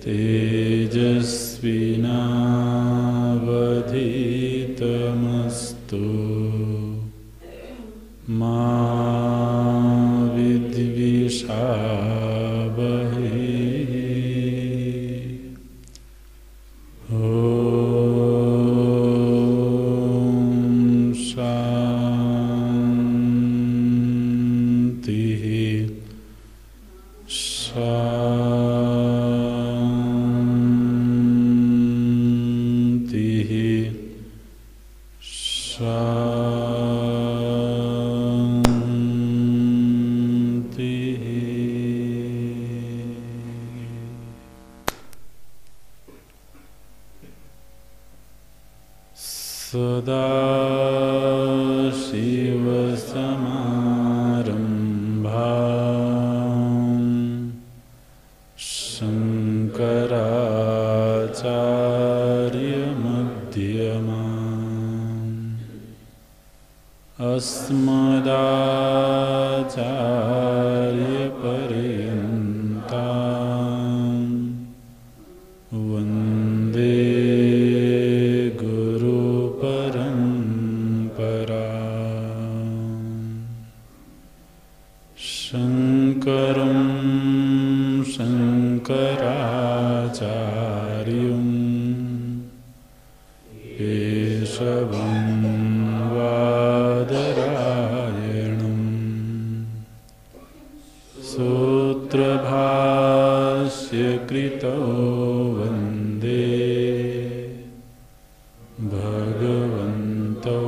तेजस्विनावधीतमस्तु मा विद्विषावहै। सदाशिवसमारम्भाम् शङ्कराचार्यमध्यमाम् अस्मदाचार्यपर्यन्ताम् वन्दे शङ्करं शङ्कराचार्यं केशवं बादरायणं सूत्रभाष्यकृतौ वन्दे भगवन्तौ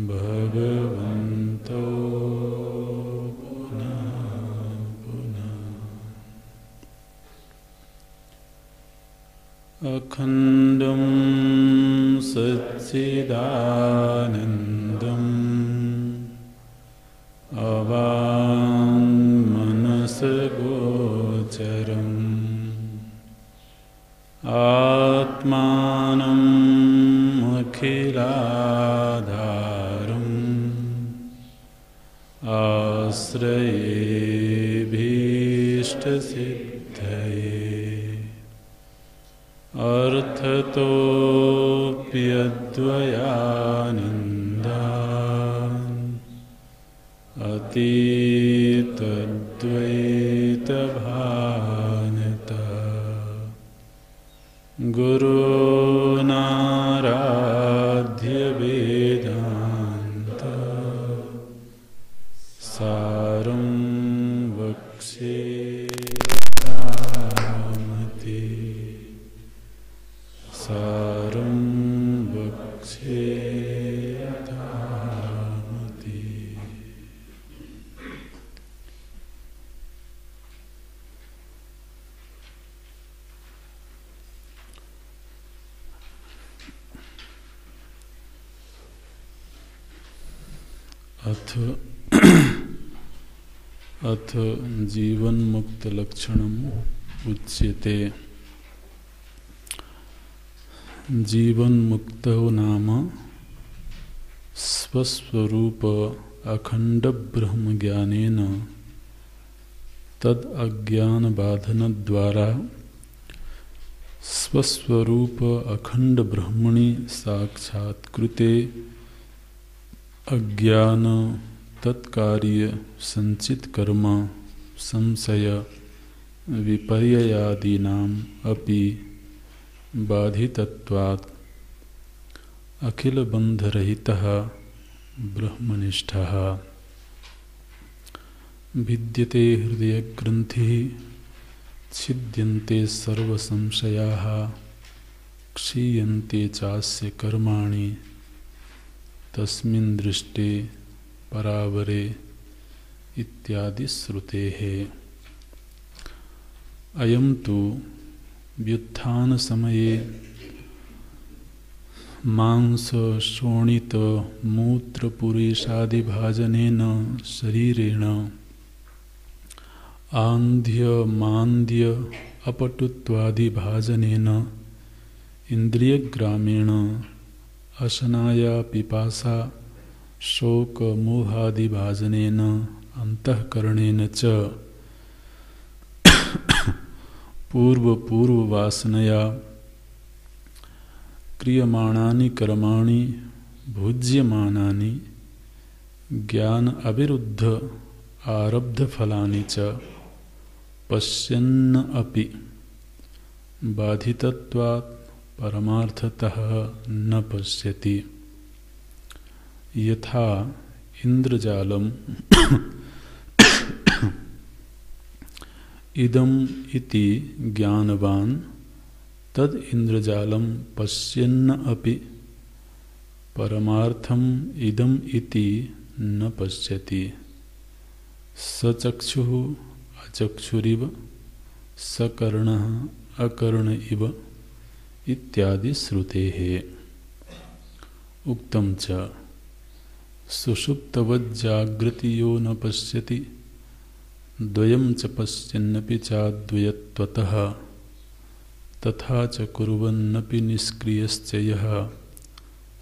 भगवन्तो पुनः पुनः। अखण्डं सच्चिदानन्दम् अवाङ्मनसगोचरम् आत्मानम् अखिलाधारम् आश्रयेभीष्टसिद्धये अर्थतोऽप्यद्वयानन्दान् अतीतद्वैतभानता गुरुनाराध्य वेदान्त सारं वक्ष्ये यथामति सारं वक्ष्ये यथामति। अथ जीवन मुक्त लक्षणम् उच्यते। जीवन मुक्तो नाम स्वस्वरूप अखंड ब्रह्म ज्ञानेन तद अज्ञान बाधन द्वारा स्वस्वरूप अखंड ब्रह्मणि साक्षात्कृते अज्ञान तत्कार्य संचित कर्म संशय विपर्ययादीनाम अपि बाधितत्वात् अखिल बंधरहितः ब्रह्मनिष्ठः भिद्यते हृदय ग्रंथि छिद्यन्ते सर्व संशयाः क्षीयन्ते चास्य कर्माणि तस्मिन् दृष्टे परावरे इत्यादि श्रुतेः। अयं तु व्युत्थान समये मांस शोणित मूत्र पुरीषादि भाजनेन शरीरेण आंध्य मांद्य अपटुत्वादि भाजनेन इंद्रियग्रामेण अशनाया पिपासा शोक मोहादि भाजनेन अंतःकरणेन च पूर्व वासनया क्रियमाणानि कर्माणि भुज्यमानानि ज्ञान अविरुद्ध आरब्ध फलानि च पश्यन्न अपि बाधितत्वात् परमार्थतः न पश्यति। यथा इंद्रजालम इदम इति ज्ञानवान तद इंद्रजालम पश्यन्न अपि परमार्थम इदम इति न पश्यति। सचक्षुः अचक्षुरिव सकर्णः अकर्ण इव इत्यादि श्रुतेः। उक्तम च सुषुप्तवज्जागृति यो न पश्यति द्वयं च पश्यन्नपि चाद्वयत्वतः तथा च कुर्वन्नपि निष्क्रियश्च यः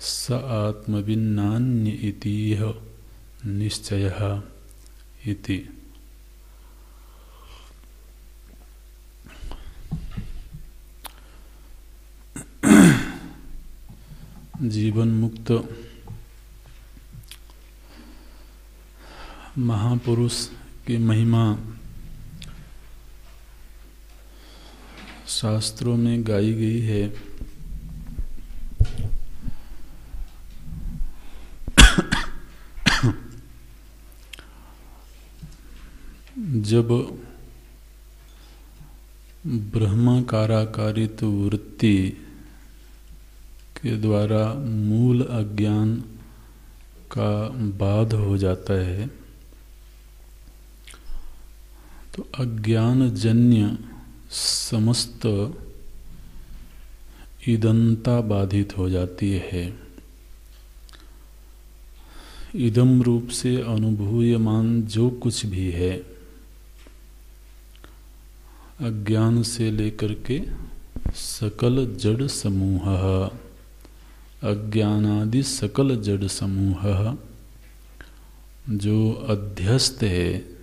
स आत्मविन्नान्य इतीह निश्चयः इति। जीवन मुक्त महापुरुष की महिमा शास्त्रों में गाई गई है। जब ब्रह्माकाराकारित वृत्ति के द्वारा मूल अज्ञान का बाध हो जाता है तो अज्ञान जन्य समस्त इदंता बाधित हो जाती है। इदम रूप से अनुभूयमान जो कुछ भी है अज्ञान से लेकर के सकल जड़ समूह, अज्ञानादि सकल जड़ समूह जो अध्यस्त है,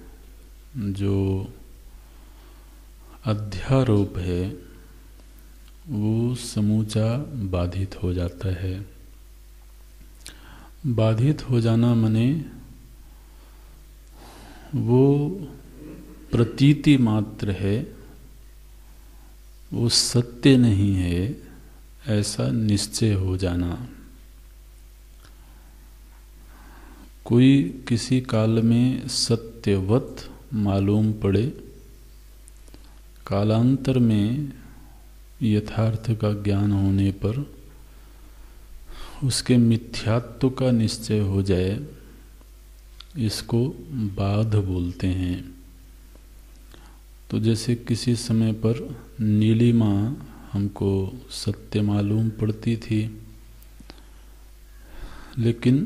जो अध्यारोप है, वो समूचा बाधित हो जाता है। बाधित हो जाना माने वो प्रतीति मात्र है, वो सत्य नहीं है, ऐसा निश्चय हो जाना। कोई किसी काल में सत्यवत मालूम पड़े, कालांतर में यथार्थ का ज्ञान होने पर उसके मिथ्यात्व का निश्चय हो जाए, इसको बाध बोलते हैं। तो जैसे किसी समय पर नीलिमा हमको सत्य मालूम पड़ती थी, लेकिन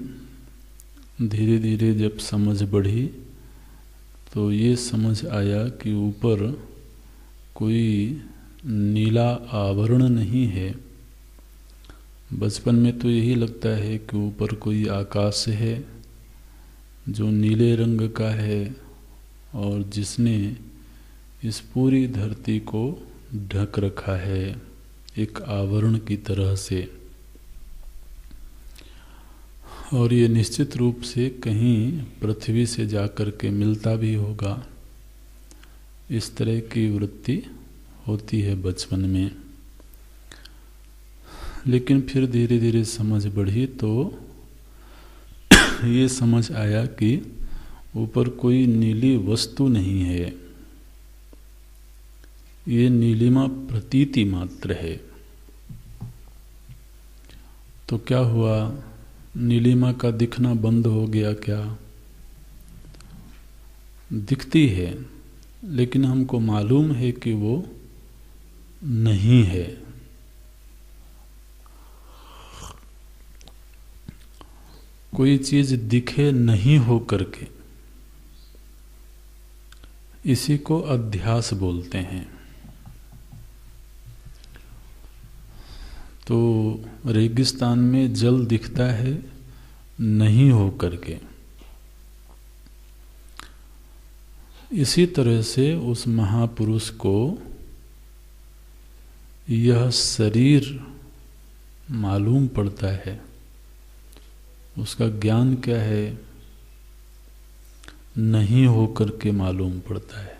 धीरे धीरे जब समझ बढ़ी तो ये समझ आया कि ऊपर कोई नीला आवरण नहीं है। बचपन में तो यही लगता है कि ऊपर कोई आकाश है जो नीले रंग का है और जिसने इस पूरी धरती को ढक रखा है एक आवरण की तरह से। और ये निश्चित रूप से कहीं पृथ्वी से जाकर के मिलता भी होगा। इस तरह की वृत्ति होती है बचपन में। लेकिन फिर धीरे धीरे समझ बढ़ी तो ये समझ आया कि ऊपर कोई नीली वस्तु नहीं है, ये नीलिमा प्रतीति मात्र है। तो क्या हुआ, नीलिमा का दिखना बंद हो गया क्या? दिखती है, लेकिन हमको मालूम है कि वो नहीं है। कोई चीज दिखे नहीं हो करके, इसी को अध्यास बोलते हैं। तो रेगिस्तान में जल दिखता है नहीं हो करके। इसी तरह से उस महापुरुष को यह शरीर मालूम पड़ता है। उसका ज्ञान क्या है? नहीं हो करके मालूम पड़ता है।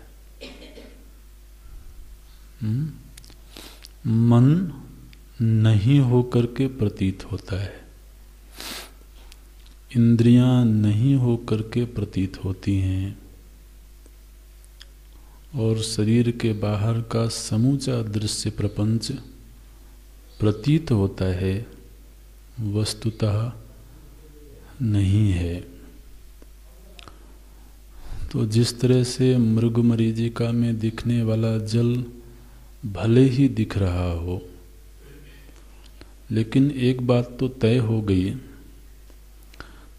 मन नहीं हो करके प्रतीत होता है, इंद्रियां नहीं हो करके प्रतीत होती हैं, और शरीर के बाहर का समूचा दृश्य प्रपंच प्रतीत होता है, वस्तुतः नहीं है। तो जिस तरह से मृग मरीचिका में दिखने वाला जल भले ही दिख रहा हो, लेकिन एक बात तो तय हो गई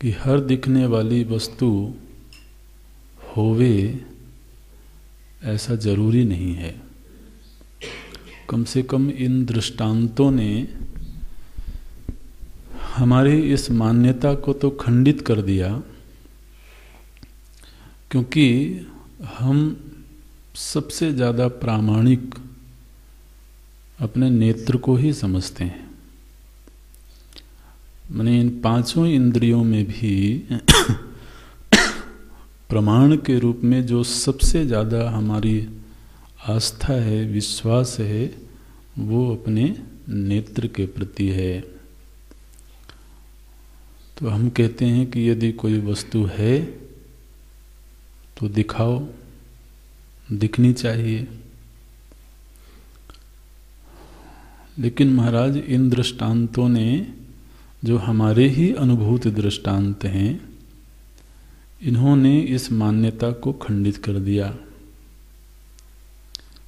कि हर दिखने वाली वस्तु होवे ऐसा जरूरी नहीं है। कम से कम इन दृष्टांतों ने हमारी इस मान्यता को तो खंडित कर दिया, क्योंकि हम सबसे ज़्यादा प्रामाणिक अपने नेत्र को ही समझते हैं। माने इन पांचों इंद्रियों में भी प्रमाण के रूप में जो सबसे ज़्यादा हमारी आस्था है, विश्वास है, वो अपने नेत्र के प्रति है। तो हम कहते हैं कि यदि कोई वस्तु है तो दिखाओ, दिखनी चाहिए। लेकिन महाराज इन दृष्टांतों ने, जो हमारे ही अनुभूत दृष्टांत हैं, इन्होंने इस मान्यता को खंडित कर दिया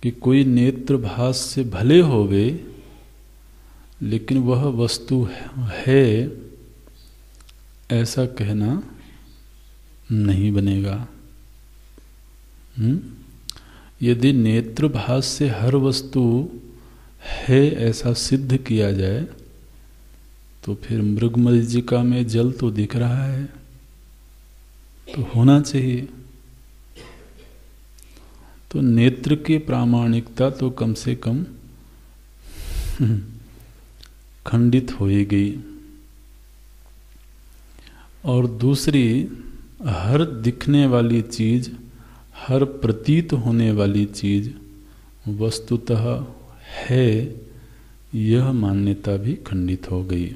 कि कोई नेत्र भास से भले होवे, लेकिन वह वस्तु है ऐसा कहना नहीं बनेगा। यदि नेत्र भास से हर वस्तु है ऐसा सिद्ध किया जाए, तो फिर मृग मरीचिका में जल तो दिख रहा है, तो होना चाहिए। तो नेत्र की प्रामाणिकता तो कम से कम खंडित हो ही गई। और दूसरी, हर दिखने वाली चीज, हर प्रतीत होने वाली चीज वस्तुतः है, यह मान्यता भी खंडित हो गई।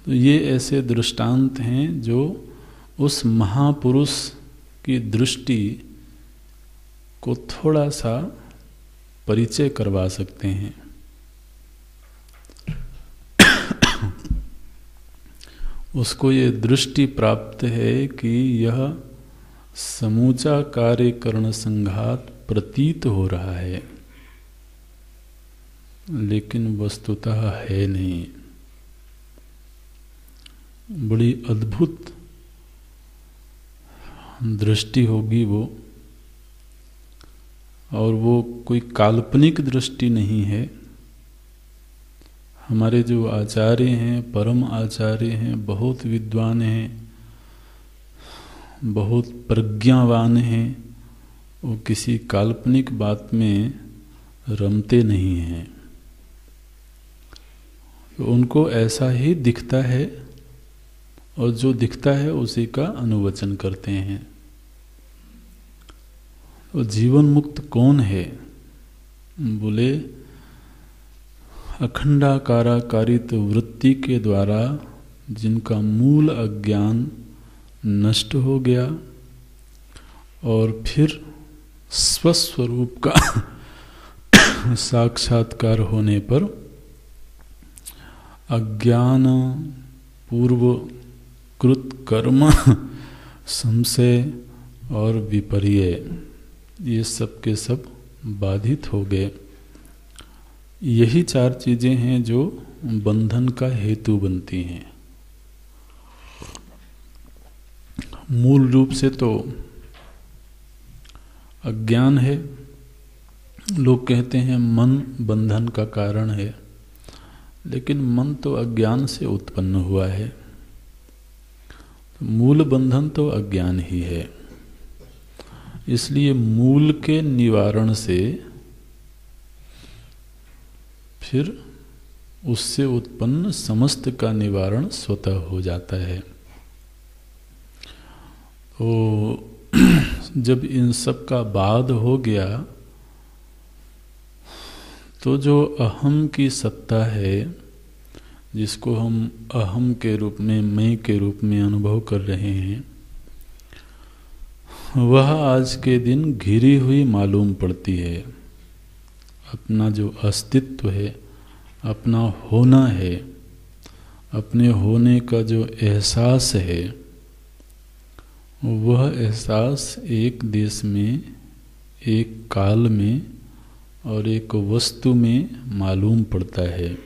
तो ये ऐसे दृष्टांत हैं जो उस महापुरुष की दृष्टि को थोड़ा सा परिचय करवा सकते हैं। उसको ये दृष्टि प्राप्त है कि यह समूचा कार्य करण संघात प्रतीत हो रहा है, लेकिन वस्तुतः है नहीं। बड़ी अद्भुत दृष्टि होगी वो, और वो कोई काल्पनिक दृष्टि नहीं है। हमारे जो आचार्य हैं, परम आचार्य हैं, बहुत विद्वान हैं, बहुत प्रज्ञावान हैं, वो किसी काल्पनिक बात में रमते नहीं हैं। तो उनको ऐसा ही दिखता है, और जो दिखता है उसी का अनुवचन करते हैं। तो जीवन मुक्त कौन है? बोले अखंडाकाराकारित वृत्ति के द्वारा जिनका मूल अज्ञान नष्ट हो गया, और फिर स्वस्वरूप का साक्षात्कार होने पर अज्ञान पूर्व कृत कर्म, संशय और विपर्य, ये सब के सब बाधित हो गए। यही चार चीजें हैं जो बंधन का हेतु बनती हैं। मूल रूप से तो अज्ञान है, लोग कहते हैं मन बंधन का कारण है, लेकिन मन तो अज्ञान से उत्पन्न हुआ है। तो मूल बंधन तो अज्ञान ही है। इसलिए मूल के निवारण से फिर उससे उत्पन्न समस्त का निवारण स्वतः हो जाता है। तो जब इन सब का बाध हो गया तो जो अहम की सत्ता है, जिसको हम अहम के रूप में, मैं के रूप में अनुभव कर रहे हैं, वह आज के दिन घिरी हुई मालूम पड़ती है। अपना जो अस्तित्व है, अपना होना है, अपने होने का जो एहसास है, वह एहसास एक देश में, एक काल में और एक वस्तु में मालूम पड़ता है।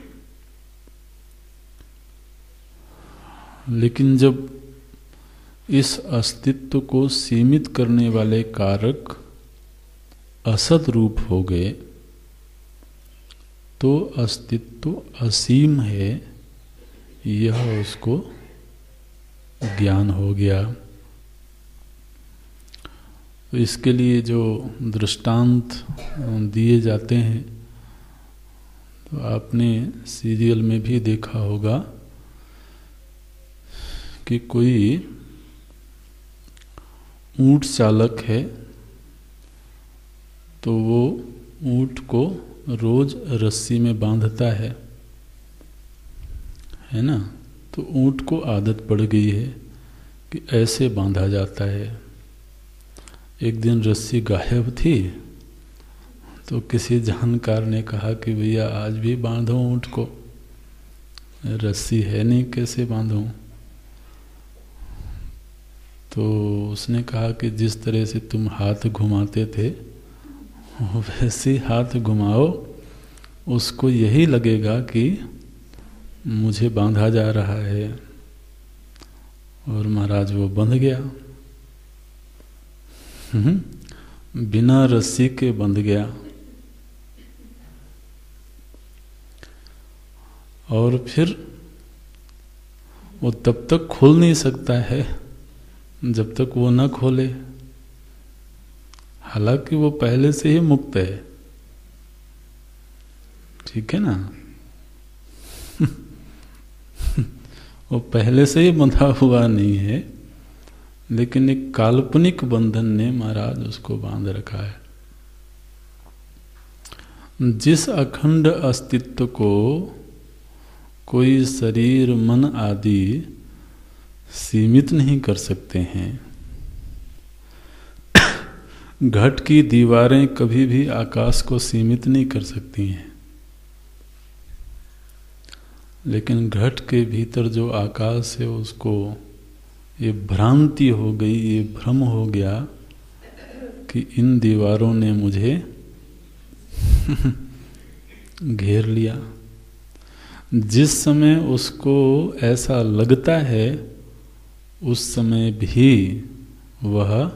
लेकिन जब इस अस्तित्व को सीमित करने वाले कारक असत रूप हो गए तो अस्तित्व असीम है, यह उसको ज्ञान हो गया। तो इसके लिए जो दृष्टांत दिए जाते हैं, तो आपने सीरियल में भी देखा होगा कि कोई ऊंट चालक है, तो वो ऊंट को रोज रस्सी में बांधता है ना। तो ऊंट को आदत पड़ गई है कि ऐसे बांधा जाता है। एक दिन रस्सी गायब थी, तो किसी जानकार ने कहा कि भैया आज भी बांधो ऊंट को, रस्सी है नहीं, कैसे बांधूं? तो उसने कहा कि जिस तरह से तुम हाथ घुमाते थे वैसे हाथ घुमाओ, उसको यही लगेगा कि मुझे बांधा जा रहा है। और महाराज वो बंध गया, बिना रस्सी के बंध गया। और फिर वो तब तक खोल नहीं सकता है जब तक वो न खोले, हालांकि वो पहले से ही मुक्त है। ठीक है ना? वो पहले से ही बंधा हुआ नहीं है, लेकिन एक काल्पनिक बंधन ने महाराज उसको बांध रखा है। जिस अखंड अस्तित्व को कोई शरीर, मन आदि सीमित नहीं कर सकते हैं, घट की दीवारें कभी भी आकाश को सीमित नहीं कर सकती हैं, लेकिन घट के भीतर जो आकाश है उसको ये भ्रांति हो गई, ये भ्रम हो गया कि इन दीवारों ने मुझे घेर लिया। जिस समय उसको ऐसा लगता है, उस समय भी वह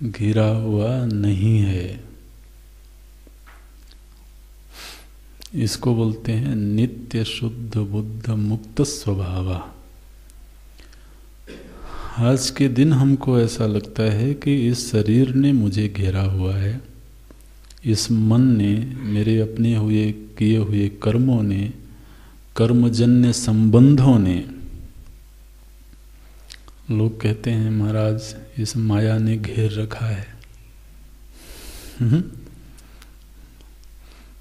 घिरा हुआ नहीं है। इसको बोलते हैं नित्य शुद्ध बुद्ध मुक्त स्वभाव। आज के दिन हमको ऐसा लगता है कि इस शरीर ने मुझे घेरा हुआ है, इस मन ने, मेरे अपने हुए किए हुए कर्मों ने, कर्मजन्य संबंधों ने। लोग कहते हैं महाराज इस माया ने घेर रखा है।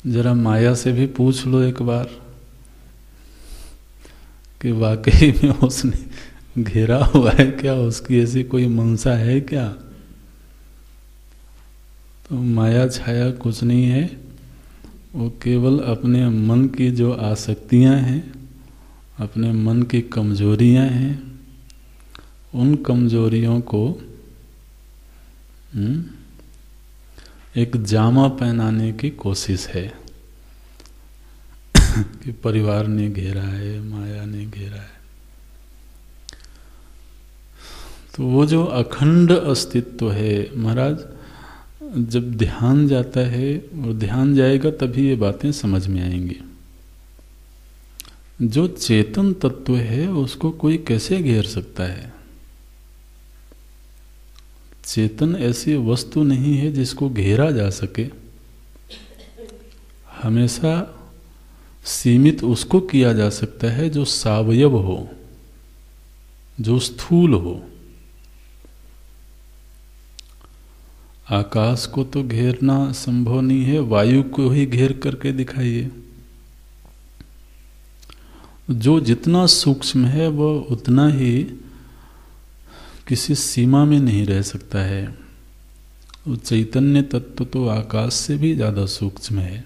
जरा माया से भी पूछ लो एक बार कि वाकई में उसने घेरा हुआ है क्या, उसकी ऐसी कोई मंशा है क्या? तो माया छाया कुछ नहीं है, वो केवल अपने मन की जो आसक्तियां हैं, अपने मन की कमजोरियां हैं, उन कमजोरियों को एक जामा पहनाने की कोशिश है कि परिवार ने घेरा है, माया ने घेरा है। तो वो जो अखंड अस्तित्व है महाराज, जब ध्यान जाता है और ध्यान जाएगा तभी ये बातें समझ में आएंगी। जो चेतन तत्व है उसको कोई कैसे घेर सकता है? चेतन ऐसी वस्तु नहीं है जिसको घेरा जा सके। हमेशा सीमित उसको किया जा सकता है जो सावयव हो, जो स्थूल हो। आकाश को तो घेरना संभव नहीं है, वायु को ही घेर करके दिखाइए। जो जितना सूक्ष्म है वह उतना ही किसी सीमा में नहीं रह सकता है। वो चैतन्य तत्व तो आकाश से भी ज़्यादा सूक्ष्म है।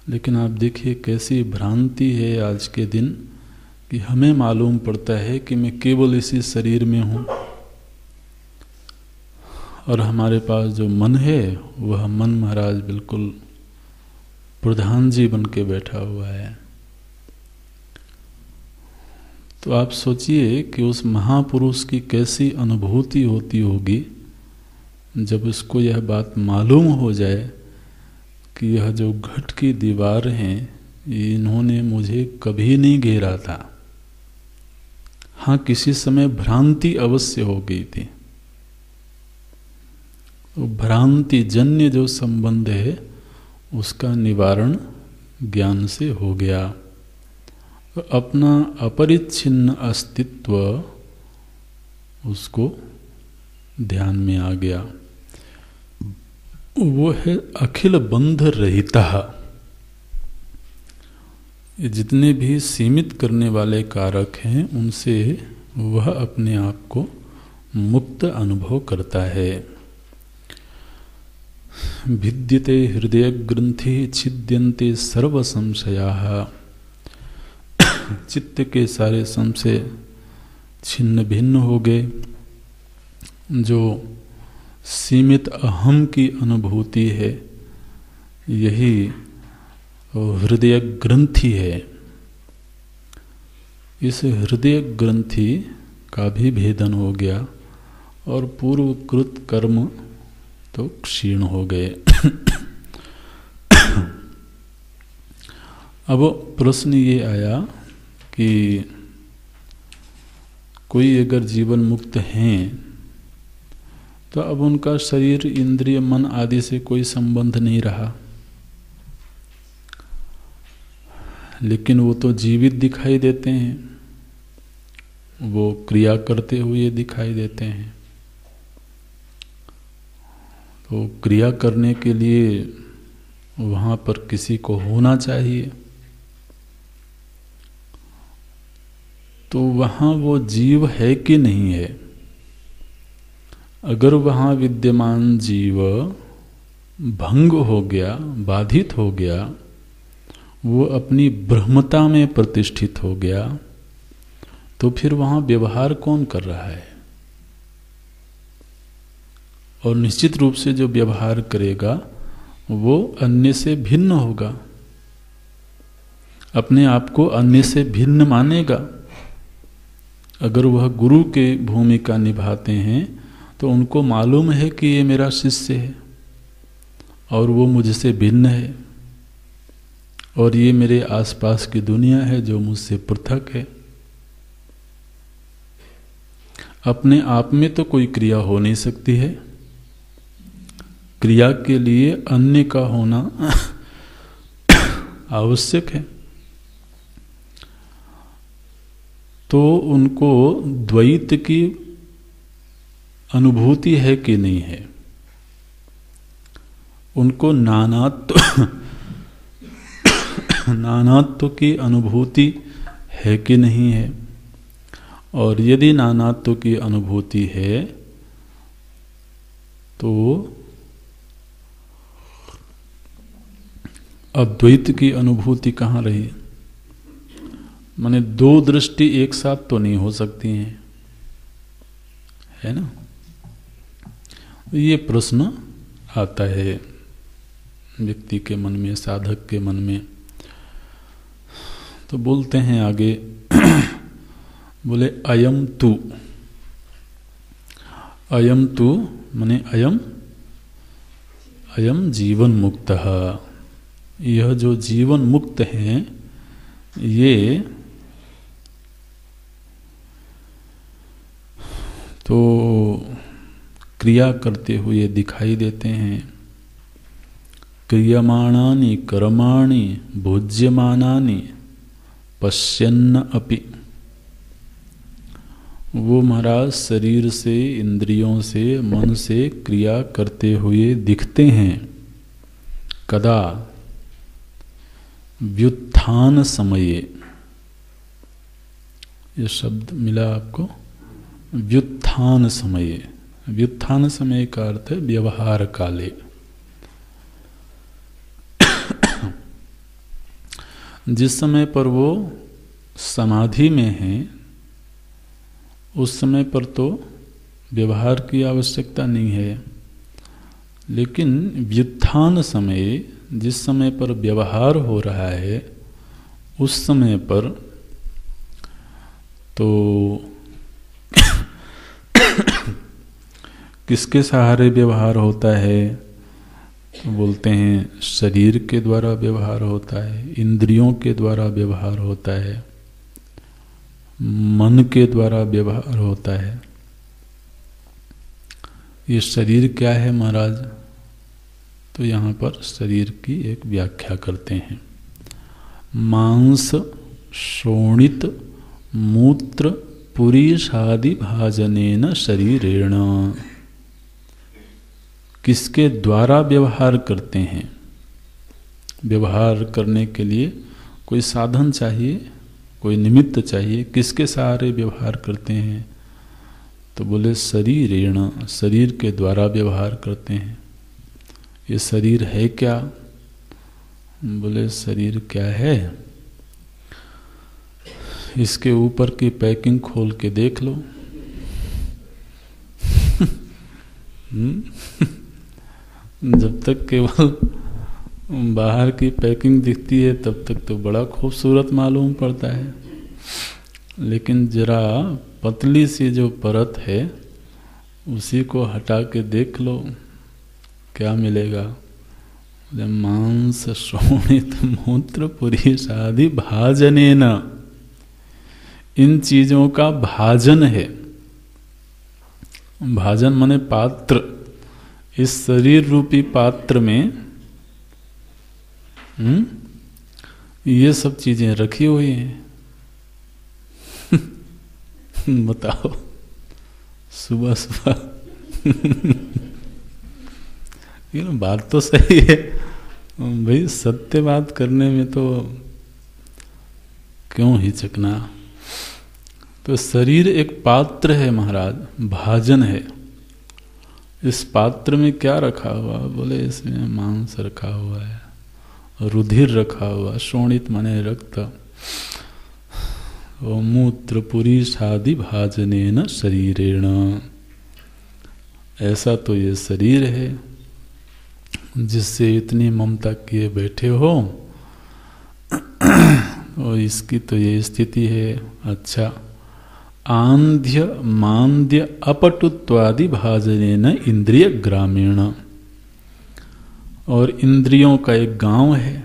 लेकिन आप देखिए कैसी भ्रांति है आज के दिन कि हमें मालूम पड़ता है कि मैं केवल इसी शरीर में हूँ, और हमारे पास जो मन है वह मन महाराज बिल्कुल प्रधान जी बन के बैठा हुआ है। तो आप सोचिए कि उस महापुरुष की कैसी अनुभूति होती होगी जब उसको यह बात मालूम हो जाए कि यह जो घट की दीवार हैं इन्होंने मुझे कभी नहीं घेरा था। हाँ, किसी समय भ्रांति अवश्य हो गई थी। तो भ्रांति जन्य जो संबंध है उसका निवारण ज्ञान से हो गया। अपना अपरिच्छिन्न अस्तित्व उसको ध्यान में आ गया। वो है अखिल बंध रहिता। जितने भी सीमित करने वाले कारक हैं उनसे वह अपने आप को मुक्त अनुभव करता है। भिद्यते हृदय ग्रंथि छिद्यन्ते सर्व संशयाः। चित्त के सारे संशय छिन्न भिन्न हो गए। जो सीमित अहम की अनुभूति है यही हृदय ग्रंथि है। इस हृदय ग्रंथि का भी भेदन हो गया और पूर्वकृत कर्म तो क्षीण हो गए। अब प्रश्न ये आया कि कोई अगर जीवन मुक्त हैं तो अब उनका शरीर इंद्रिय मन आदि से कोई संबंध नहीं रहा, लेकिन वो तो जीवित दिखाई देते हैं, वो क्रिया करते हुए दिखाई देते हैं। तो क्रिया करने के लिए वहाँ पर किसी को होना चाहिए। तो वहाँ वो जीव है कि नहीं है? अगर वहाँ विद्यमान जीव भंग हो गया, बाधित हो गया, वो अपनी ब्रह्मता में प्रतिष्ठित हो गया, तो फिर वहाँ व्यवहार कौन कर रहा है? और निश्चित रूप से जो व्यवहार करेगा वो अन्य से भिन्न होगा, अपने आप को अन्य से भिन्न मानेगा। अगर वह गुरु की भूमिका निभाते हैं तो उनको मालूम है कि ये मेरा शिष्य है और वो मुझसे भिन्न है, और ये मेरे आसपास की दुनिया है जो मुझसे पृथक है। अपने आप में तो कोई क्रिया हो नहीं सकती है, क्रिया के लिए अन्य का होना आवश्यक है। तो उनको द्वैत की अनुभूति है कि नहीं है? उनको नानात्व की अनुभूति है कि नहीं है? और यदि नानात्व की अनुभूति है तो अद्वैत की अनुभूति कहाँ रही? माने दो दृष्टि एक साथ तो नहीं हो सकती हैं, है ना? ये प्रश्न आता है व्यक्ति के मन में, साधक के मन में। तो बोलते हैं आगे बोले अयम तु माने अयम अयम जीवन मुक्तः, यह जो जीवन मुक्त हैं ये तो क्रिया करते हुए दिखाई देते हैं। क्रियमाणानि कर्माणि भोज्यमानानि पश्यन्न अपि, वो महाराज शरीर से, इंद्रियों से, मन से क्रिया करते हुए दिखते हैं। कदा? व्युत्थान समये, ये शब्द मिला आपको, व्युत्थान समये। व्युत्थान समय का अर्थ है व्यवहार काले। जिस समय पर वो समाधि में हैं उस समय पर तो व्यवहार की आवश्यकता नहीं है, लेकिन व्युत्थान समय, जिस समय पर व्यवहार हो रहा है उस समय पर तो किसके सहारे व्यवहार होता है? तो बोलते हैं शरीर के द्वारा व्यवहार होता है, इंद्रियों के द्वारा व्यवहार होता है, मन के द्वारा व्यवहार होता है। ये शरीर क्या है महाराज? तो यहाँ पर शरीर की एक व्याख्या करते हैं। मांस शोणित मूत्र पुरीषादि भाजनेन शरीरेण, किसके द्वारा व्यवहार करते हैं? व्यवहार करने के लिए कोई साधन चाहिए, कोई निमित्त चाहिए। किसके सहारे व्यवहार करते हैं? तो बोले शरीरेण, शरीर के द्वारा व्यवहार करते हैं। ये शरीर है क्या? बोले शरीर क्या है? इसके ऊपर की पैकिंग खोल के देख लो। जब तक केवल बाहर की पैकिंग दिखती है तब तक तो बड़ा खूबसूरत मालूम पड़ता है, लेकिन जरा पतली सी जो परत है उसी को हटा के देख लो, क्या मिलेगा? मांस शोणित मूत्र पुरीषादि भाजनेन, इन चीजों का भाजन है। भाजन माने पात्र। इस शरीर रूपी पात्र में ये सब चीजें रखी हुई हैं। बताओ, सुबह सुबह ये ना बात तो सही है भाई, सत्य बात करने में तो क्यों हिचकना। तो शरीर एक पात्र है महाराज, भाजन है। इस पात्र में क्या रखा हुआ? बोले इसमें मांस रखा हुआ है, रुधिर रखा हुआ, शोणित माने रक्त, और मूत्र पुरीषादि भाजनेन शरीरेण। ऐसा तो ये शरीर है जिससे इतनी ममता किए बैठे हो, और इसकी तो ये स्थिति है। अच्छा, आंध्य मांद्य अपटुत्वादि भाजनेन इंद्रिय ग्रामीण, और इंद्रियों का एक गांव है।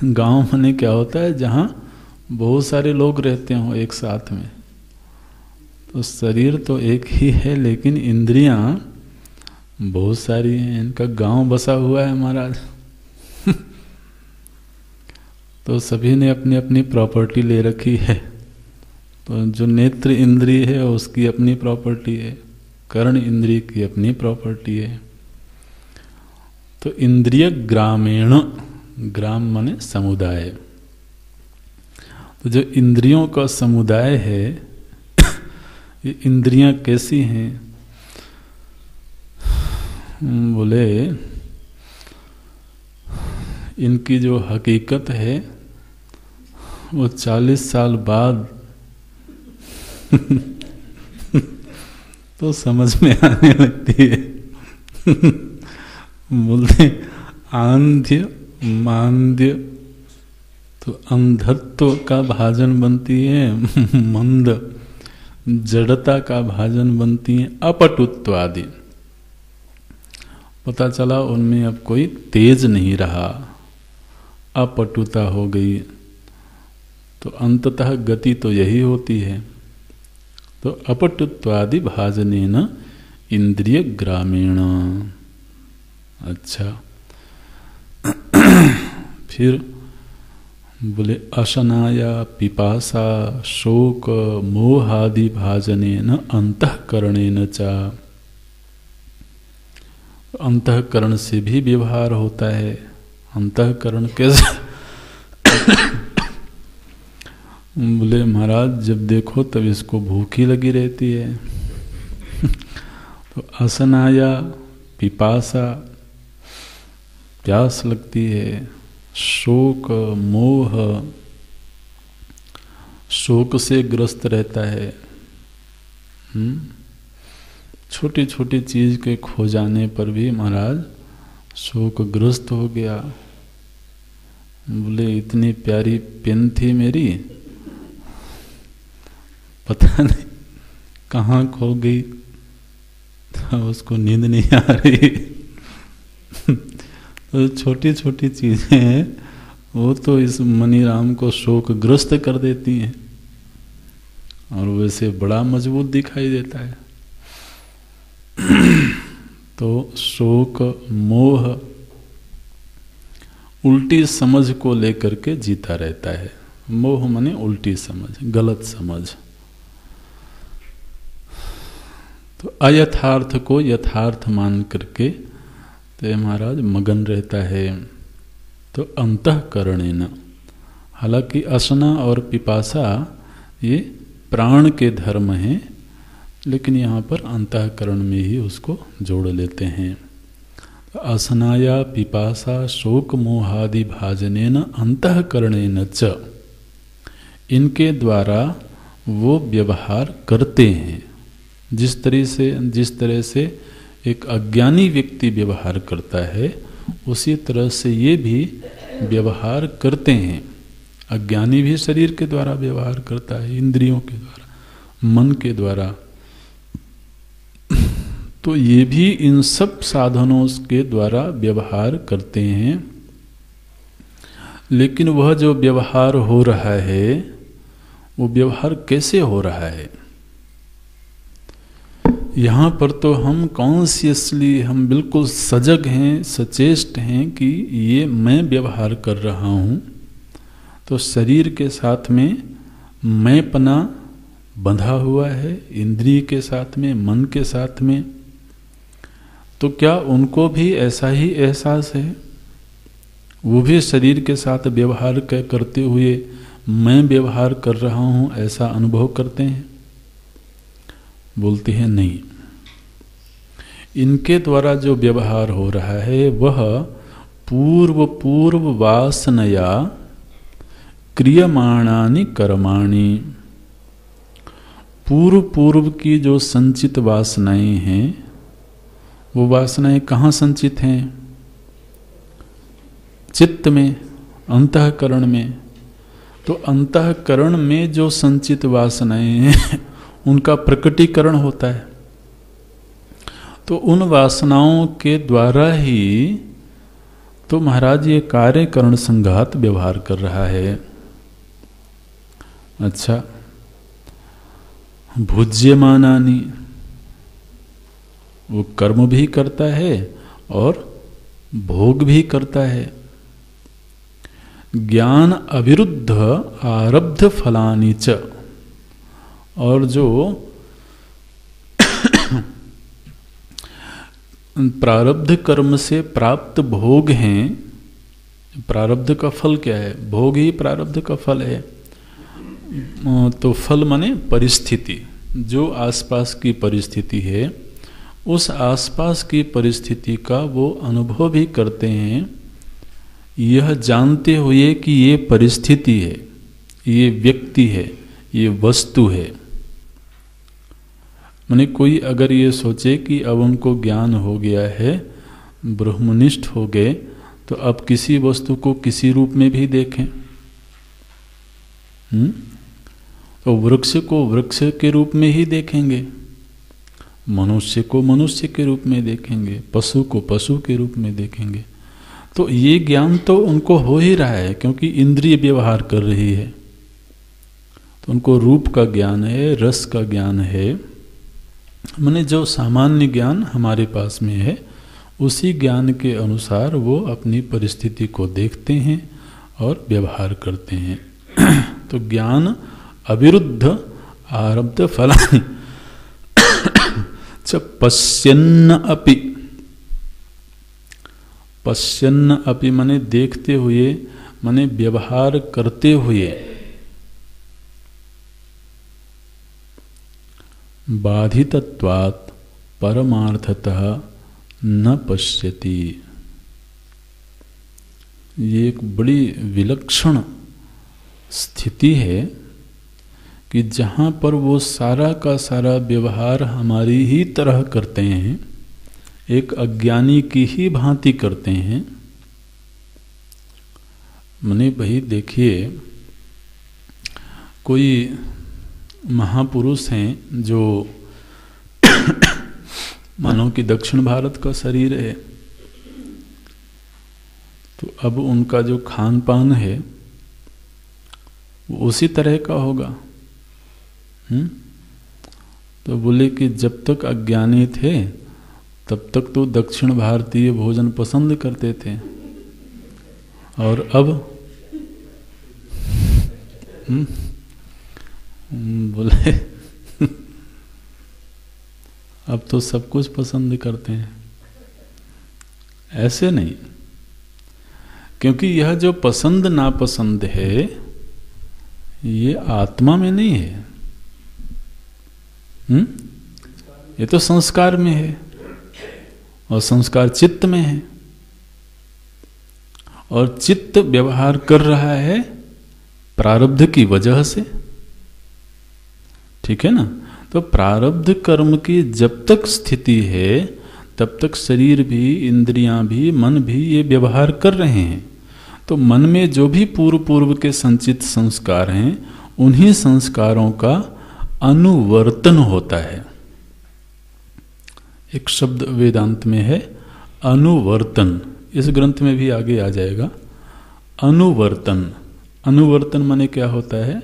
गांव माने क्या होता है? जहां बहुत सारे लोग रहते हो एक साथ में। तो शरीर तो एक ही है, लेकिन इंद्रियां बहुत सारी हैं, इनका गांव बसा हुआ है महाराज। तो सभी ने अपनी अपनी प्रॉपर्टी ले रखी है। तो जो नेत्र इंद्रिय है उसकी अपनी प्रॉपर्टी है, कर्ण इंद्रिय की अपनी प्रॉपर्टी है। तो इंद्रिय ग्रामीण, ग्राम माने समुदाय। तो जो इंद्रियों का समुदाय है, ये इंद्रियां कैसी हैं? बोले इनकी जो हकीकत है वो 40 साल बाद तो समझ में आने लगती है। बोलते आंध्य मांद्य, तो अंधत्व का भाजन बनती है मंद, जड़ता का भाजन बनती है अपटुत्व आदि। पता चला उनमें अब कोई तेज नहीं रहा, अपटुता हो गई। तो अंततः गति तो यही होती है। तो अपटुत्वादि भाजनेन इंद्रिय ग्रामीण। अच्छा, फिर बोले अशनाया पिपासा शोक मोहादि भाजनेन अंतःकरणेन च। अंतःकरण से भी व्यवहार होता है। अंतःकरण कैसे? बोले महाराज जब देखो तब इसको भूख ही लगी रहती है। तो असनाया पिपासा, प्यास लगती है। शोक मोह, शोक से ग्रस्त रहता है। छोटी छोटी चीज के खो जाने पर भी महाराज शोकग्रस्त हो गया। बोले इतनी प्यारी पेन थी मेरी, पता नहीं कहाँ खो गई, उसको नींद नहीं आ रही। तो छोटी छोटी चीजें हैं, वो तो इस मनीराम को शोकग्रस्त कर देती हैं, और वैसे बड़ा मजबूत दिखाई देता है। तो शोक मोह उल्टी समझ को लेकर के जीता रहता है। मोह माने उल्टी समझ, गलत समझ। तो अयथार्थ को यथार्थ मान करके तो महाराज मगन रहता है। तो अंतःकरणेन, हालांकि असना और पिपासा ये प्राण के धर्म हैं, लेकिन यहाँ पर अंतःकरण में ही उसको जोड़ लेते हैं। असनाया पिपासा शोक मोहादि भाजनेन अंतःकरणेन च, इनके द्वारा वो व्यवहार करते हैं। जिस तरह से एक अज्ञानी व्यक्ति व्यवहार करता है, उसी तरह से ये भी व्यवहार करते हैं। अज्ञानी भी शरीर के द्वारा व्यवहार करता है, इंद्रियों के द्वारा, मन के द्वारा। तो ये भी इन सब साधनों के द्वारा व्यवहार करते हैं। लेकिन वह जो व्यवहार हो रहा है, वो व्यवहार कैसे हो रहा है? यहाँ पर तो हम कॉन्शियसली, हम बिल्कुल सजग हैं, सचेष्ट हैं कि ये मैं व्यवहार कर रहा हूँ। तो शरीर के साथ में मैंपना बंधा हुआ है, इंद्रिय के साथ में, मन के साथ में। तो क्या उनको भी ऐसा ही एहसास है? वो भी शरीर के साथ व्यवहार करते हुए मैं व्यवहार कर रहा हूँ ऐसा अनुभव करते हैं? बोलते हैं नहीं। इनके द्वारा जो व्यवहार हो रहा है वह पूर्व वासनया क्रियमाणानि कर्माणि, पूर्व की जो संचित वासनाएं हैं, वो वासनाएं कहाँ संचित हैं? चित्त में, अंतःकरण में। तो अंतःकरण में जो संचित वासनाएं हैं उनका प्रकटीकरण होता है। तो उन वासनाओं के द्वारा ही तो महाराज ये कार्यकरण संघात व्यवहार कर रहा है। अच्छा, भुज्यमानानि, वो कर्म भी करता है और भोग भी करता है। ज्ञान अविरुद्ध आरब्ध फलानि च, और जो प्रारब्ध कर्म से प्राप्त भोग हैं, प्रारब्ध का फल क्या है? भोग ही प्रारब्ध का फल है। तो फल माने परिस्थिति, जो आसपास की परिस्थिति है, उस आसपास की परिस्थिति का वो अनुभव भी करते हैं, यह जानते हुए कि ये परिस्थिति है, ये व्यक्ति है, ये वस्तु है। माने कोई अगर ये सोचे कि अब उनको ज्ञान हो गया है, ब्रह्मनिष्ठ हो गए, तो अब किसी वस्तु को किसी रूप में भी देखें। तो वृक्ष को वृक्ष के रूप में ही देखेंगे, मनुष्य को मनुष्य के रूप में देखेंगे, पशु को पशु के रूप में देखेंगे। तो ये ज्ञान तो उनको हो ही रहा है, क्योंकि इंद्रिय व्यवहार कर रही है। तो उनको रूप का ज्ञान है, रस का ज्ञान है, माने जो सामान्य ज्ञान हमारे पास में है उसी ज्ञान के अनुसार वो अपनी परिस्थिति को देखते हैं और व्यवहार करते हैं। तो ज्ञान अविरुद्ध आरब्ध फलानि च पश्यन्न अपि, पश्यन्न अपि माने देखते हुए, माने व्यवहार करते हुए, बाधितत्वात् परमार्थतः न पश्यति। ये एक बड़ी विलक्षण स्थिति है कि जहाँ पर वो सारा का सारा व्यवहार हमारी ही तरह करते हैं, एक अज्ञानी की ही भांति करते हैं। मने भाई देखिए, कोई महापुरुष हैं जो मानो कि दक्षिण भारत का शरीर है, तो अब उनका जो खान पान है वो उसी तरह का होगा। तो बोले कि जब तक अज्ञानी थे तब तक तो दक्षिण भारतीय भोजन पसंद करते थे, और अब बोले अब तो सब कुछ पसंद करते हैं। ऐसे नहीं, क्योंकि यह जो पसंद नापसंद है ये आत्मा में नहीं है, ये तो संस्कार में है, और संस्कार चित्त में है, और चित्त व्यवहार कर रहा है प्रारब्ध की वजह से। ठीक है ना? तो प्रारब्ध कर्म की जब तक स्थिति है तब तक शरीर भी, इंद्रियां भी, मन भी ये व्यवहार कर रहे हैं। तो मन में जो भी पूर्व पूर्व के संचित संस्कार हैं उन्हीं संस्कारों का अनुवर्तन होता है। एक शब्द वेदांत में है अनुवर्तन, इस ग्रंथ में भी आगे आ जाएगा। अनुवर्तन, अनुवर्तन माने क्या होता है?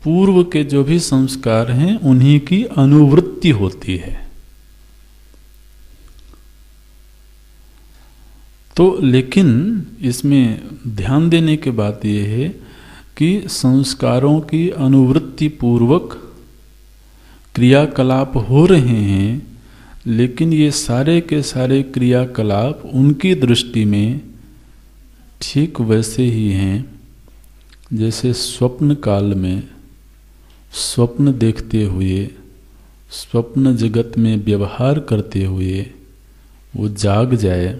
पूर्व के जो भी संस्कार हैं उन्हीं की अनुवृत्ति होती है। तो लेकिन इसमें ध्यान देने की बात यह है कि संस्कारों की अनुवृत्ति पूर्वक क्रियाकलाप हो रहे हैं, लेकिन ये सारे के सारे क्रियाकलाप उनकी दृष्टि में ठीक वैसे ही हैं जैसे स्वप्न काल में स्वप्न देखते हुए, स्वप्न जगत में व्यवहार करते हुए वो जाग जाए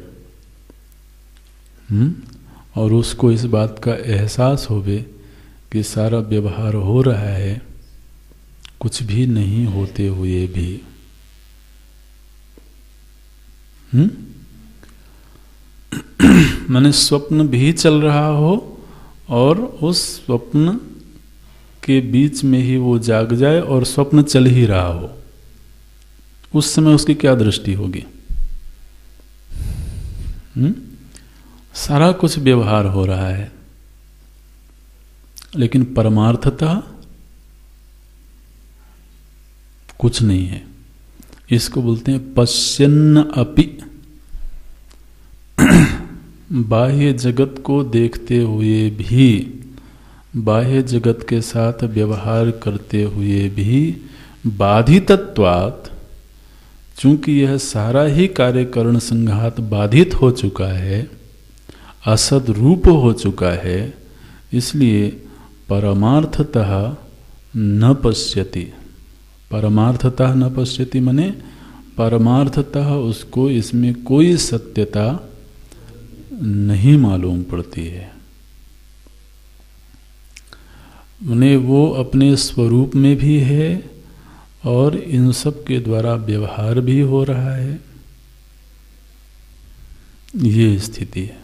और उसको इस बात का एहसास होवे कि सारा व्यवहार हो रहा है कुछ भी नहीं होते हुए भी। माने स्वप्न भी चल रहा हो और उस स्वप्न के बीच में ही वो जाग जाए और स्वप्न चल ही रहा हो, उस समय उसकी क्या दृष्टि होगी? सारा कुछ व्यवहार हो रहा है, लेकिन परमार्थतः कुछ नहीं है। इसको बोलते हैं पश्यन्न अपि। बाह्य जगत को देखते हुए भी, बाह्य जगत के साथ व्यवहार करते हुए भी बाधितत्वात्, चूंकि यह सारा ही कार्यकरण संघात बाधित हो चुका है, असद रूप हो चुका है, इसलिए परमार्थतः न पश्यति। परमार्थतः न पश्यति माने परमार्थतः उसको इसमें कोई सत्यता नहीं मालूम पड़ती है। माने वो अपने स्वरूप में भी है और इन सब के द्वारा व्यवहार भी हो रहा है, ये स्थिति है।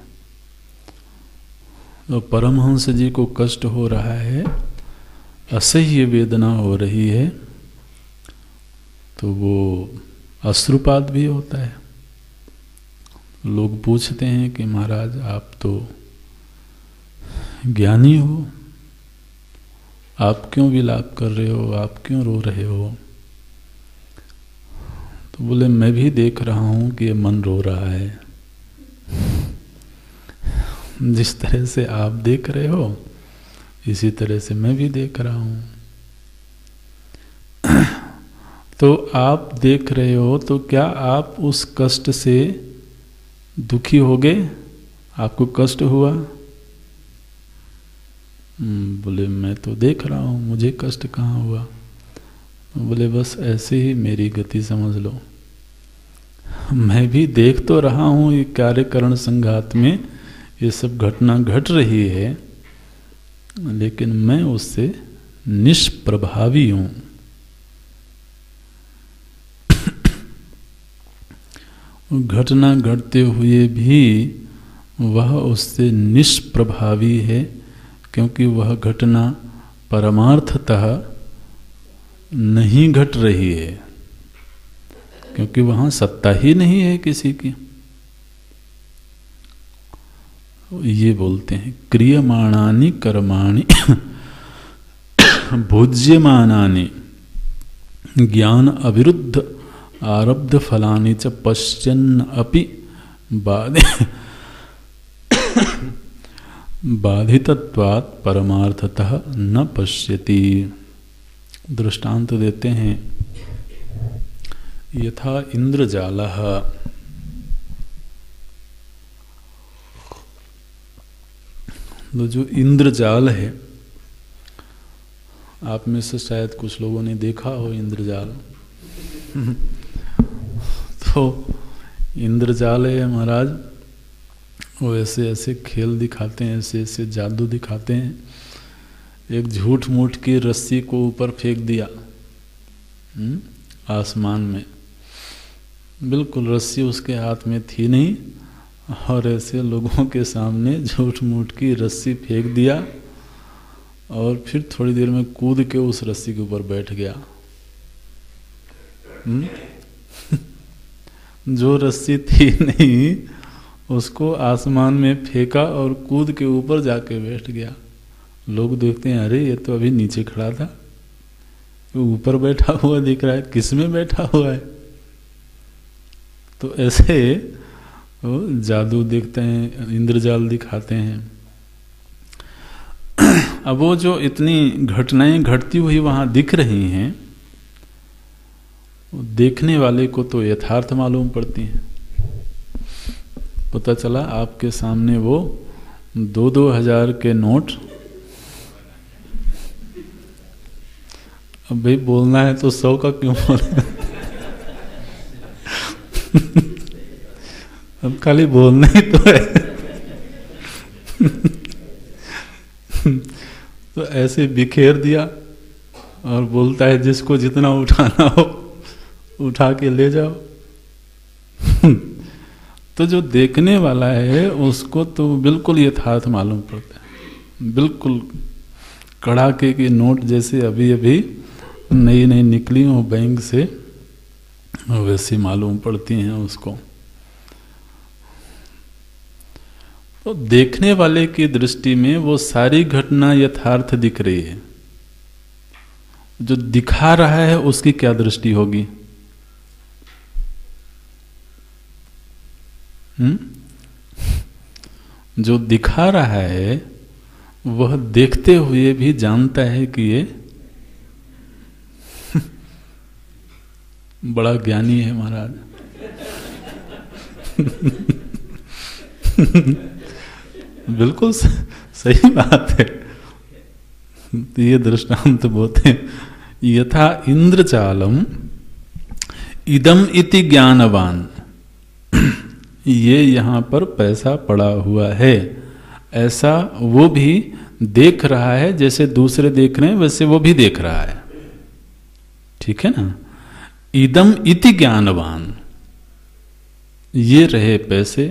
तो परमहंस जी को कष्ट हो रहा है, असह्य वेदना हो रही है, तो वो अश्रुपात भी होता है। लोग पूछते हैं कि महाराज आप तो ज्ञानी हो, आप क्यों विलाप कर रहे हो, आप क्यों रो रहे हो? तो बोले मैं भी देख रहा हूं कि ये मन रो रहा है। जिस तरह से आप देख रहे हो इसी तरह से मैं भी देख रहा हूं। तो आप देख रहे हो तो क्या आप उस कष्ट से दुखी हो गए? आपको कष्ट हुआ? बोले मैं तो देख रहा हूं, मुझे कष्ट कहाँ हुआ? बोले बस ऐसे ही मेरी गति समझ लो। मैं भी देख तो रहा हूं ये कार्यकरण संघात में ये सब घटना घट रही है, लेकिन मैं उससे निष्प्रभावी हूं। घटना घटते हुए भी वह उससे निष्प्रभावी है, क्योंकि वह घटना परमार्थतः नहीं घट रही है, क्योंकि वहां सत्ता ही नहीं है किसी की। ये बोलते हैं क्रियमाणानि कर्माणि भोज्यमानानि ज्ञान अविरुद्ध आरब्ध फलानि च पश्यन् अपि बाधितत्वात् परमार्थतः न पश्यति। दृष्टांत देते हैं, यथा इंद्रजालः, तो जो इंद्रजाल है, आप में से शायद कुछ लोगों ने देखा हो इंद्रजाल। तो इंद्रजाल है महाराज, वो ऐसे ऐसे खेल दिखाते हैं, ऐसे ऐसे जादू दिखाते हैं। एक झूठ मूठ की रस्सी को ऊपर फेंक दिया आसमान में, बिल्कुल रस्सी उसके हाथ में थी नहीं, और ऐसे लोगों के सामने झूठ मूठ की रस्सी फेंक दिया, और फिर थोड़ी देर में कूद के उस रस्सी के ऊपर बैठ गया। जो रस्सी थी नहीं उसको आसमान में फेंका और कूद के ऊपर जाके बैठ गया। लोग देखते हैं, अरे ये तो अभी नीचे खड़ा था, वो ऊपर बैठा हुआ दिख रहा है, किस में बैठा हुआ है? तो ऐसे वो जादू देखते हैं, इंद्रजाल दिखाते हैं। अब वो जो इतनी घटनाएं घटती हुई वहां दिख रही हैं, देखने वाले को तो यथार्थ मालूम पड़ती हैं। पता चला आपके सामने वो 2-2 हजार के नोट, अब भाई बोलना है तो 100 का क्यों बोले? अब खाली बोलना ही तो है। तो ऐसे बिखेर दिया और बोलता है जिसको जितना उठाना हो उठा के ले जाओ। तो जो देखने वाला है उसको तो बिल्कुल यथार्थ मालूम पड़ता है, बिल्कुल कड़ाके के नोट जैसे अभी अभी नई नई निकली हो बैंक से, वैसी मालूम पड़ती हैं उसको। तो देखने वाले की दृष्टि में वो सारी घटना यथार्थ दिख रही है, जो दिखा रहा है उसकी क्या दृष्टि होगी? जो दिखा रहा है वह देखते हुए भी जानता है कि ये बड़ा ज्ञानी है महाराज। बिल्कुल सही बात है। ये दृष्टांत बोलते हैं, यथा इंद्रजालम इदम इति ज्ञानवान, ये यहाँ पर पैसा पड़ा हुआ है, ऐसा वो भी देख रहा है, जैसे दूसरे देख रहे हैं वैसे वो भी देख रहा है। ठीक है ना? इदम इति ज्ञानवान, ये रहे पैसे।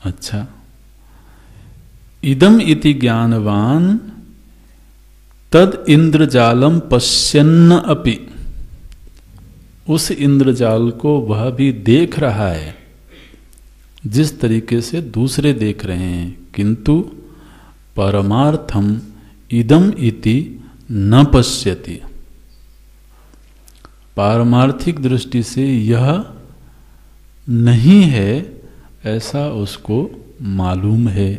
अच्छा, इदम इति ज्ञानवान तद इंद्रजालम पश्यन्न अपि, उस इंद्रजाल को वह भी देख रहा है जिस तरीके से दूसरे देख रहे हैं, किंतु परमार्थम इदम इति न पश्यति। पारमार्थिक दृष्टि से यह नहीं है ऐसा उसको मालूम है।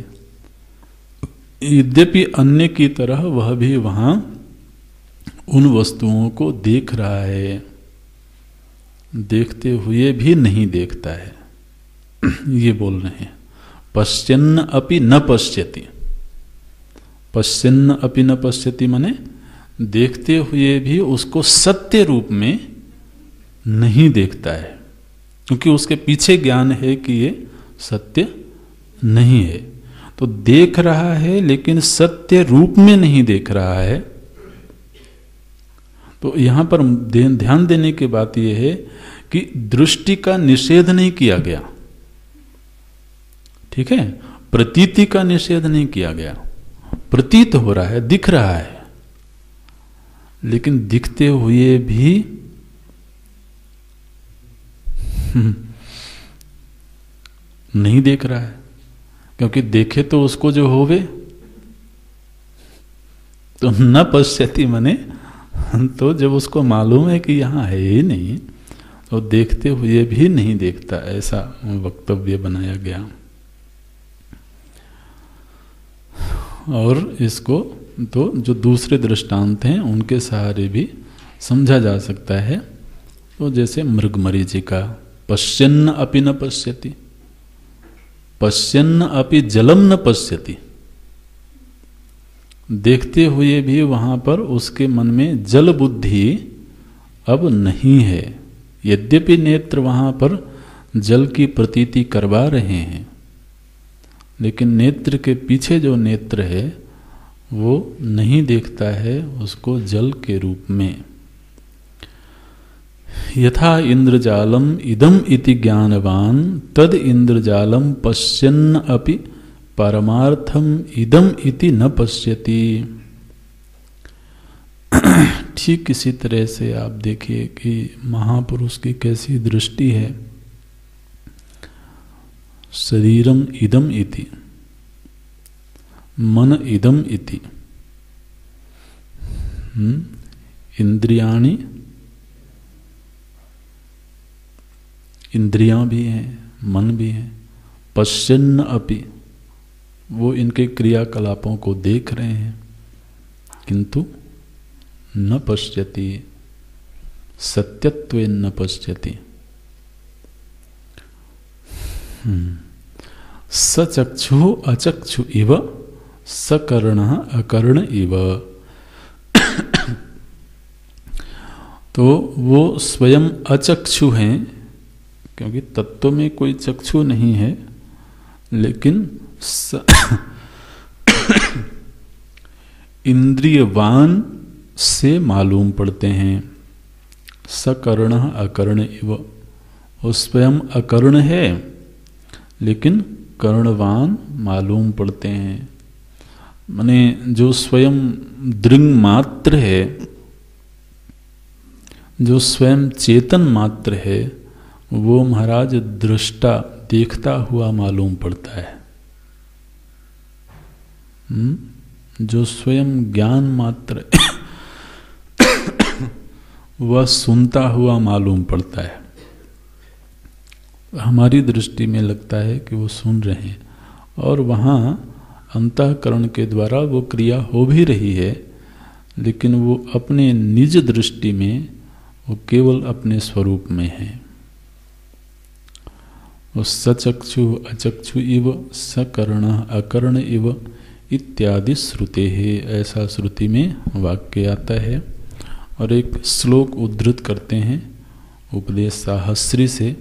यद्यपि अन्य की तरह वह भी वहां उन वस्तुओं को देख रहा है, देखते हुए भी नहीं देखता है, ये बोल रहे हैं। पश्यन्न अपि न पश्यति। पश्यन्न अपि न पश्यति माने देखते हुए भी उसको सत्य रूप में नहीं देखता है, क्योंकि उसके पीछे ज्ञान है कि ये सत्य नहीं है। तो देख रहा है लेकिन सत्य रूप में नहीं देख रहा है। तो यहां पर ध्यान देने की बात यह है कि दृष्टि का निषेध नहीं किया गया, ठीक है, प्रतीति का निषेध नहीं किया गया। प्रतीत हो रहा है, दिख रहा है, लेकिन दिखते हुए भी नहीं देख रहा है, क्योंकि देखे तो उसको जो होवे। तो न पश्यति मने तो जब उसको मालूम है कि यहां है ही नहीं, तो देखते हुए भी नहीं देखता, ऐसा वक्तव्य बनाया गया। और इसको तो जो दूसरे दृष्टांत हैं उनके सहारे भी समझा जा सकता है। तो जैसे मृगमरीचिका, पश्यन्न अपि न पश्यति, पश्यन्न अपि जलम न पश्यति। देखते हुए भी वहां पर उसके मन में जल बुद्धि अब नहीं है। यद्यपि नेत्र वहां पर जल की प्रतीति करवा रहे हैं, लेकिन नेत्र के पीछे जो नेत्र है वो नहीं देखता है उसको जल के रूप में। यथा इंद्रजालम इदम इति ज्ञानवान तद इंद्रजालम पश्यन्न अपि परमार्थम इदम इति न पश्यति। ठीक इसी तरह से आप देखिए कि महापुरुष की कैसी दृष्टि है। शरीरम इदम इति, मन इदम इति, इंद्रियाणि, इंद्रियां भी हैं, मन भी है। पश्यन्न अपि, वो इनके क्रियाकलापों को देख रहे हैं, किंतु न पश्यति, सत्यत्वेन न पश्यति। सचक्षु अचक्षु इव सकर्ण अकर्ण इव। तो वो स्वयं अचक्षु हैं, क्योंकि तत्व में कोई चक्षु नहीं है, लेकिन इंद्रियवान से मालूम पड़ते हैं। सकर्ण अकर्ण इव, वो स्वयं अकर्ण है लेकिन कर्णवान मालूम पड़ते हैं। माने जो स्वयं दृंग मात्र है, जो स्वयं चेतन मात्र है, वो महाराज दृष्टा देखता हुआ मालूम पड़ता है। जो स्वयं ज्ञान मात्र वह सुनता हुआ मालूम पड़ता है। हमारी दृष्टि में लगता है कि वो सुन रहे हैं, और वहाँ अंतःकरण के द्वारा वो क्रिया हो भी रही है, लेकिन वो अपने निज दृष्टि में वो केवल अपने स्वरूप में है। वो सचक्षु अचक्षु इव सकर्ण अकर्ण इव इत्यादि श्रुते है, ऐसा श्रुति में वाक्य आता है। और एक श्लोक उद्धृत करते हैं उपदेश साहस्री से,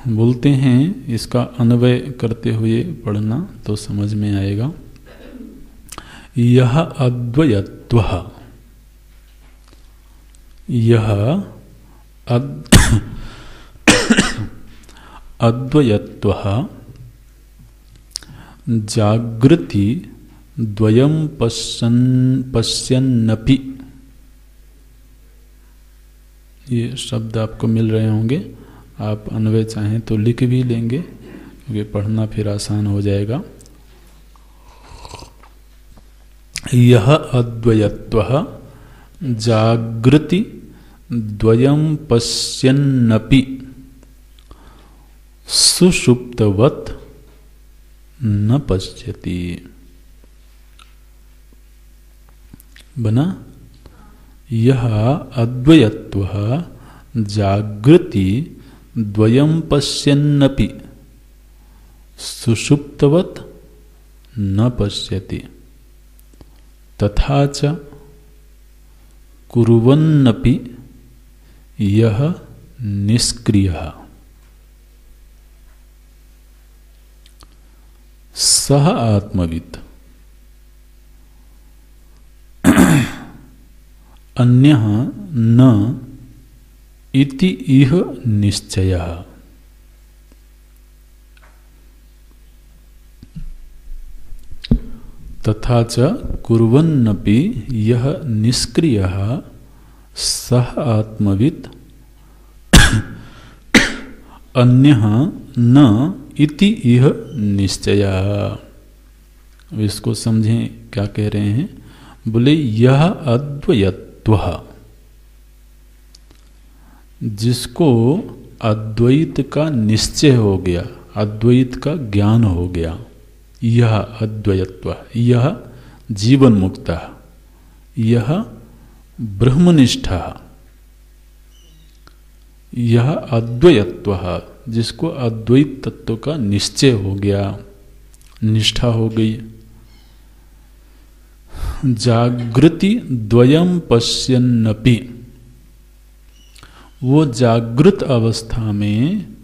बोलते हैं, इसका अन्वय करते हुए पढ़ना तो समझ में आएगा। यह अद्वयत्वः, यह अद्वयत्वः जागृति द्वयं पश्यन्नपि, ये शब्द आपको मिल रहे होंगे, आप अन्वय चाहें तो लिख भी लेंगे क्योंकि पढ़ना फिर आसान हो जाएगा। यह अद्वयत्वः जागृति द्वयं पश्यन्नपि सुषुप्तवत् न पश्यति। बना? यह अद्वयत्वः जागृति द्वयं पश्यन्नपि सुषुप्तवत् न पश्यति तथा च कुर्वन्नपि यह निष्क्रियः सह आत्मवित् अन्यः न इति इह निश्चयः। तथा च कुर्वन्नपि यह निष्क्रियः सह आत्मवित् अन्यः न इति इह निश्चयः। इसको समझें क्या कह रहे हैं। बोले यह अद्वयत्वः, जिसको अद्वैत का निश्चय हो गया, अद्वैत का ज्ञान हो गया, यह अद्वयत्व, यह जीवन मुक्त, यह ब्रह्मनिष्ठ, यह अद्वयत्व, जिसको अद्वैत तत्व का निश्चय हो गया, निष्ठा हो गई। जागृति द्वयं पश्यन्नपि, वो जागृत अवस्था में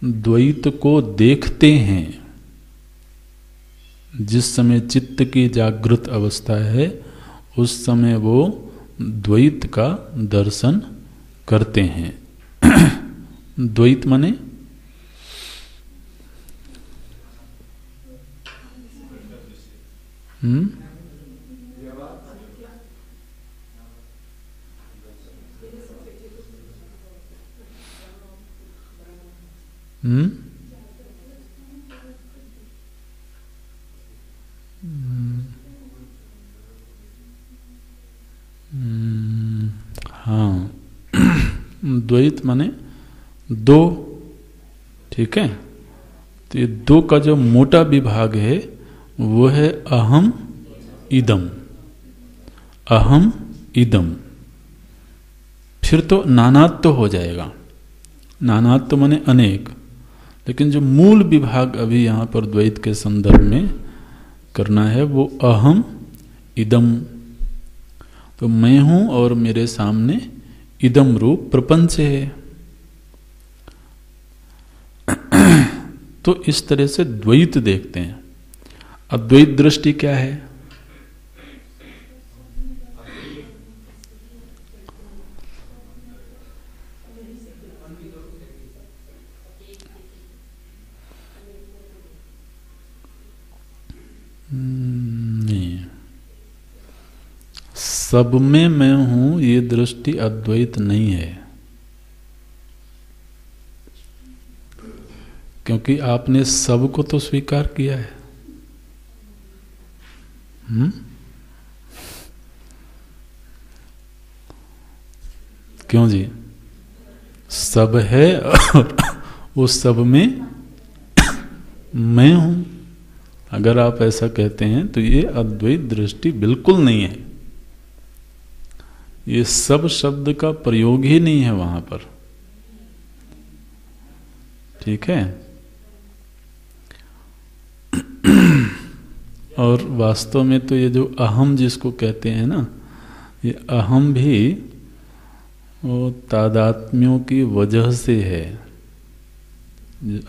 द्वैत को देखते हैं। जिस समय चित्त की जागृत अवस्था है उस समय वो द्वैत का दर्शन करते हैं। द्वैत माने हाँ, द्वैत माने दो, ठीक है। तो ये दो का जो मोटा विभाग है वो है अहम इदम, अहम इदम। फिर तो नानात्व तो हो जाएगा, नानात्व तो माने अनेक, लेकिन जो मूल विभाग अभी यहाँ पर द्वैत के संदर्भ में करना है वो अहम इदम। तो मैं हूँ और मेरे सामने इदम रूप प्रपंच है। तो इस तरह से द्वैत देखते हैं। अद्वैत दृष्टि क्या है? नहीं, सब में मैं हूं ये दृष्टि अद्वैत नहीं है, क्योंकि आपने सब को तो स्वीकार किया है। क्यों जी? सब है और उस सब में मैं हूं। अगर आप ऐसा कहते हैं तो ये अद्वैत दृष्टि बिल्कुल नहीं है। ये सब शब्द का प्रयोग ही नहीं है वहां पर, ठीक है। और वास्तव में तो ये जो अहम जिसको कहते हैं ना, ये अहम भी वो तादात्म्यों की वजह से है।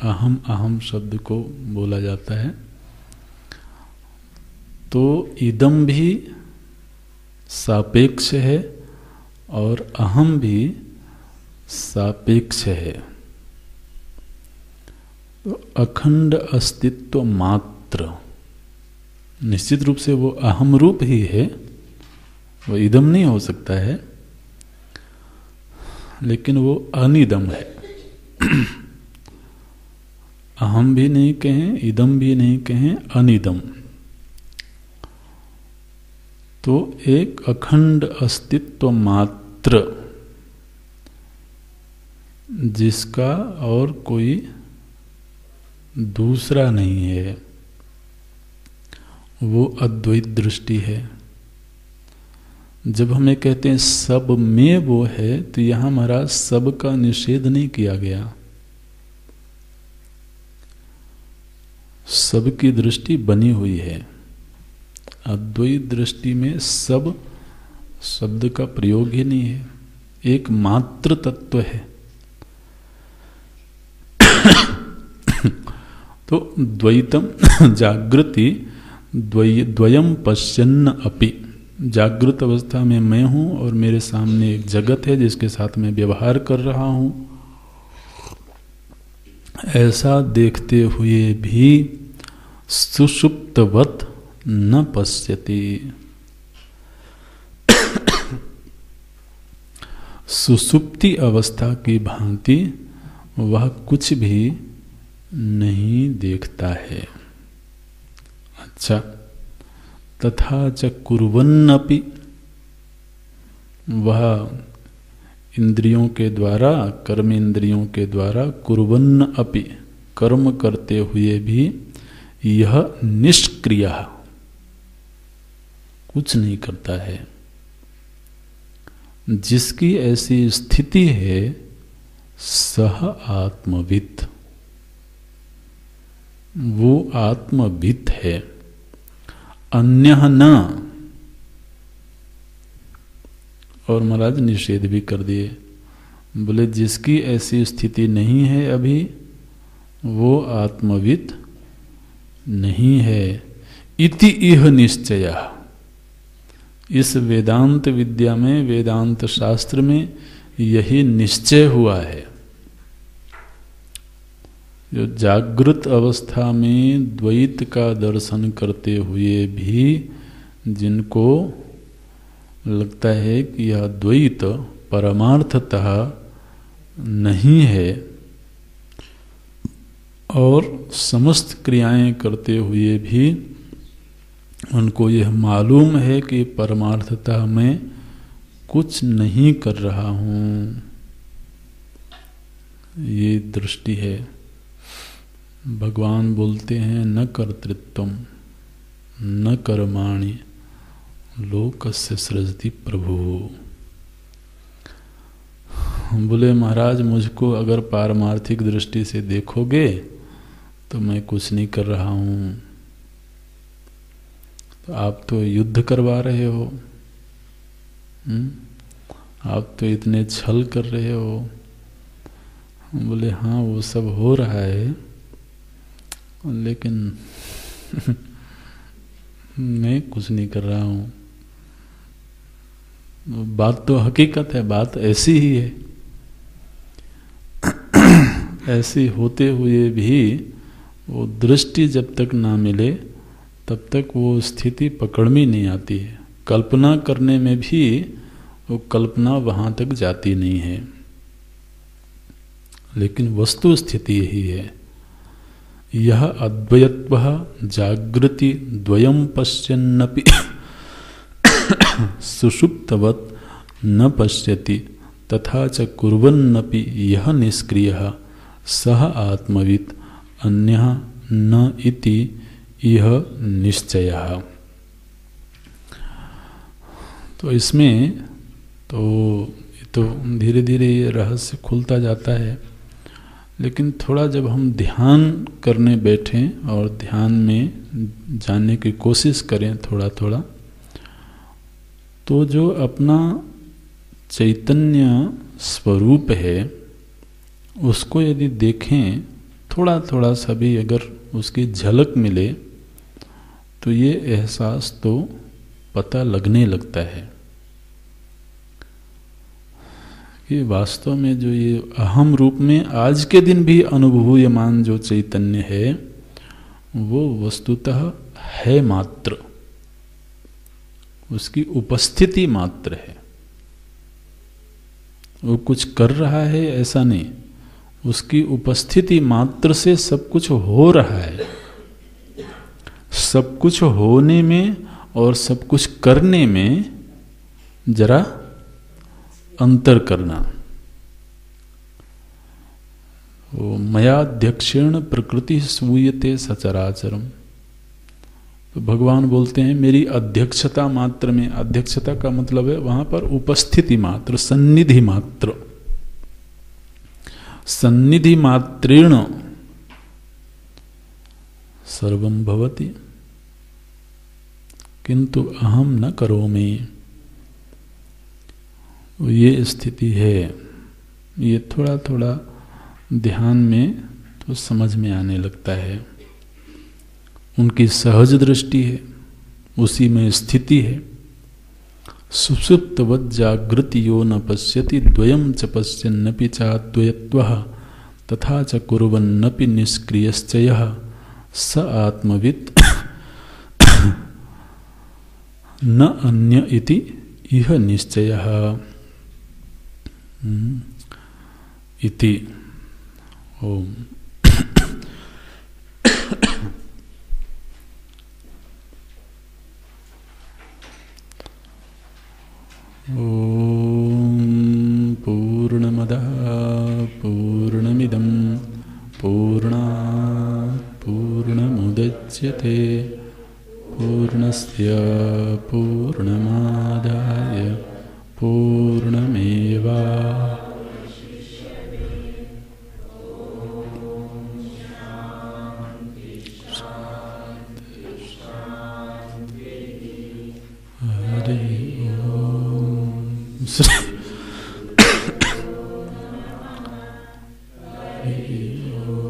अहम अहम शब्द को बोला जाता है। तो इदम भी सापेक्ष है और अहम भी सापेक्ष है। तो अखंड अस्तित्व मात्र, निश्चित रूप से वो अहम रूप ही है, वो इदम नहीं हो सकता है। लेकिन वो अनिदम है। अहम भी नहीं कहें, इदम भी नहीं कहें, अनिदम। तो एक अखंड अस्तित्व मात्र, जिसका और कोई दूसरा नहीं है, वो अद्वैत दृष्टि है। जब हमें कहते हैं सब में वो है, तो यहां महाराज सब का निषेध नहीं किया गया। सब की दृष्टि बनी हुई है। अद्वैत दृष्टि में सब शब्द का प्रयोग ही नहीं है, एक मात्र तत्व है। तो द्वैतम जागृति द्वयम पश्यन्न अपि, जागृत अवस्था में मैं हूं और मेरे सामने एक जगत है जिसके साथ मैं व्यवहार कर रहा हूं, ऐसा देखते हुए भी सुषुप्तवत न पश्यति। सुसुप्ति अवस्था की भांति वह कुछ भी नहीं देखता है। अच्छा, तथा च कुर्वन्नपि, वह इंद्रियों के द्वारा, कर्म इंद्रियों के द्वारा, कुर्वन्न अपि, कर्म करते हुए भी, यह निष्क्रिय, कुछ नहीं करता है। जिसकी ऐसी स्थिति है, सह आत्मवित्, वो आत्मवित् है। अन्यः न, और महाराज निषेध भी कर दिए, बोले जिसकी ऐसी स्थिति नहीं है अभी, वो आत्मवित् नहीं है। इति इह निश्चय, इस वेदांत विद्या में, वेदांत शास्त्र में यही निश्चय हुआ है। जो जागृत अवस्था में द्वैत का दर्शन करते हुए भी जिनको लगता है कि यह द्वैत परमार्थतः नहीं है, और समस्त क्रियाएं करते हुए भी उनको यह मालूम है कि परमार्थतः मैं कुछ नहीं कर रहा हूँ, ये दृष्टि है। भगवान बोलते हैं न कर्तृत्वम न कर्माणि लोकस्य सृजति प्रभु। बोले महाराज मुझको अगर पारमार्थिक दृष्टि से देखोगे तो मैं कुछ नहीं कर रहा हूँ, तो आप तो युद्ध करवा रहे हो, आप तो इतने छल कर रहे हो। बोले हाँ वो सब हो रहा है, लेकिन मैं कुछ नहीं कर रहा हूँ। बात तो हकीकत है, बात ऐसी ही है। ऐसी होते हुए भी वो दृष्टि जब तक ना मिले तब तक वो स्थिति पकड़ में नहीं आती है। कल्पना करने में भी वो कल्पना वहाँ तक जाती नहीं है, लेकिन वस्तु स्थिति यही है। यह अद्वयत्व जागृति द्वयम पश्यन्नपि सुषुप्तवत् न पश्यति तथा च कुर्वन्नपि यह निष्क्रियः सह आत्मवित् अन्यः न इति यह निश्चयः। तो इसमें तो धीरे धीरे ये रहस्य खुलता जाता है, लेकिन थोड़ा जब हम ध्यान करने बैठें और ध्यान में जानने की कोशिश करें थोड़ा थोड़ा, तो जो अपना चैतन्य स्वरूप है उसको यदि देखें, थोड़ा थोड़ा सा भी अगर उसकी झलक मिले तो ये एहसास तो पता लगने लगता है कि वास्तव में जो ये अहम रूप में आज के दिन भी अनुभूयमान जो चैतन्य है वो वस्तुतः है मात्र, उसकी उपस्थिति मात्र है। वो कुछ कर रहा है ऐसा नहीं, उसकी उपस्थिति मात्र से सब कुछ हो रहा है। सब कुछ होने में और सब कुछ करने में जरा अंतर करना। वो मयाध्यक्षेण प्रकृति सूयते सचराचरम। तो भगवान बोलते हैं मेरी अध्यक्षता मात्र में, अध्यक्षता का मतलब है वहां पर उपस्थिति मात्र, सन्निधि मात्र, सन्निधि मात्रेण सर्वं भवति किंतु अहम न करोमि। ये स्थिति है। ये थोड़ा थोड़ा ध्यान में तो समझ में आने लगता है। उनकी सहज दृष्टि है, उसी में स्थिति है। सुषुप्तवत् जागृति यो न पश्यति द्वयं च पश्यन्नपि चाद्वयत्वः तथा च कुर्वन्नपि निष्क्रियश्च यः स आत्मवित् न अन्य इति इह निश्चयः इति। ओम। ॐ पूर्णमदः पूर्णमिदं पूर्णात् पूर्णमुदच्यते पूर्णस्य पूर्णमादाय पूर्णमेवा हरि ओम।